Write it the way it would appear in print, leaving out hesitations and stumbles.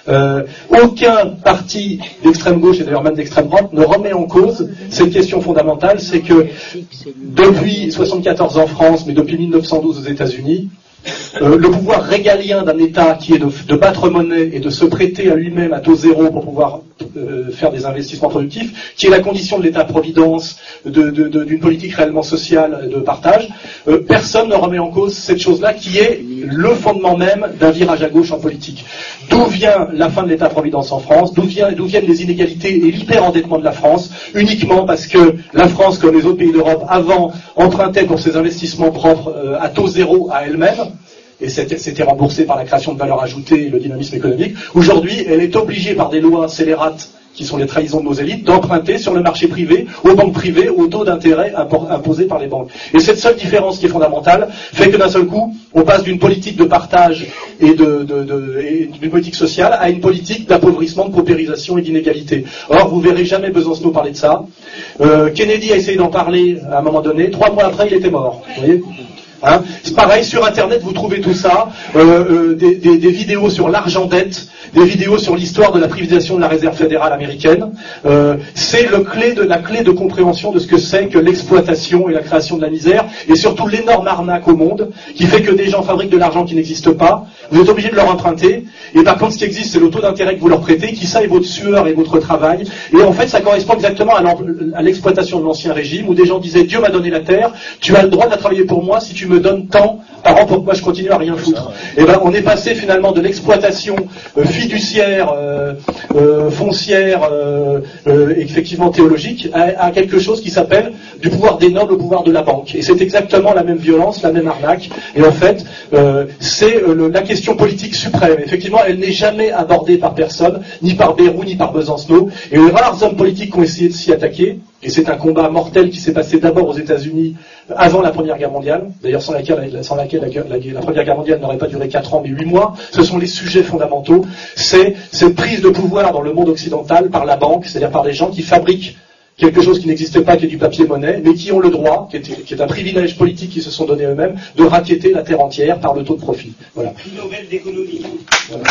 Aucun parti d'extrême gauche et d'ailleurs même d'extrême droite ne remet en cause cette question fondamentale, c'est que depuis 1974 en France, mais depuis 1912 aux États-Unis, le pouvoir régalien d'un État qui est de battre monnaie et de se prêter à lui-même à taux zéro pour pouvoir faire des investissements productifs, qui est la condition de l'État-providence, d'une politique réellement sociale de partage, personne ne remet en cause cette chose-là qui est le fondement même d'un virage à gauche en politique. D'où vient la fin de l'État-providence en France? D'où viennent les inégalités et l'hyperendettement de la France? Uniquement parce que la France, comme les autres pays d'Europe avant, empruntait pour ses investissements propres à taux zéro à elle-même, et c'était remboursé par la création de valeur ajoutée et le dynamisme économique. Aujourd'hui, elle est obligée par des lois scélérates, qui sont les trahisons de nos élites, d'emprunter sur le marché privé, aux banques privées, au taux d'intérêt imposés par les banques. Et cette seule différence qui est fondamentale fait que d'un seul coup, on passe d'une politique de partage et d'une politique sociale à une politique d'appauvrissement, de paupérisation et d'inégalité. Or, vous verrez jamais Besancenot parler de ça. Kennedy a essayé d'en parler à un moment donné. 3 mois après, il était mort. Vous voyez ? Hein, c'est pareil, sur Internet, vous trouvez tout ça, des vidéos sur l'argent-dette, des vidéos sur l'histoire de la privatisation de la réserve fédérale américaine. C'est la clé de compréhension de ce que c'est que l'exploitation et la création de la misère, et surtout l'énorme arnaque au monde, qui fait que des gens fabriquent de l'argent qui n'existe pas, vous êtes obligé de leur emprunter, et par contre ce qui existe c'est le taux d'intérêt que vous leur prêtez, qui ça est votre sueur et votre travail, et en fait ça correspond exactement à l'exploitation de l'ancien régime, où des gens disaient Dieu m'a donné la terre, tu as le droit de la travailler pour moi si tu me donnes tant par an pour que moi je continue à rien foutre. Et ben on est passé finalement de l'exploitation fiduciaire, foncière, effectivement théologique, à quelque chose qui s'appelle du pouvoir des nobles au pouvoir de la banque. Et c'est exactement la même violence, la même arnaque. Et en fait, c'est la question politique suprême. Effectivement, elle n'est jamais abordée par personne, ni par Bayrou, ni par Besancenot. Et les rares hommes politiques qui ont essayé de s'y attaquer, et c'est un combat mortel qui s'est passé d'abord aux États-Unis avant la Première Guerre mondiale, d'ailleurs sans laquelle la Première Guerre mondiale n'aurait pas duré 4 ans mais 8 mois, ce sont les sujets fondamentaux, c'est cette prise de pouvoir dans le monde occidental par la banque, c'est-à-dire par des gens qui fabriquent quelque chose qui n'existe pas, qui est du papier-monnaie, mais qui ont le droit, qui est un privilège politique qu'ils se sont donné eux-mêmes, de racketter la terre entière par le taux de profit. Voilà. Prix Nobel d'économie. Voilà.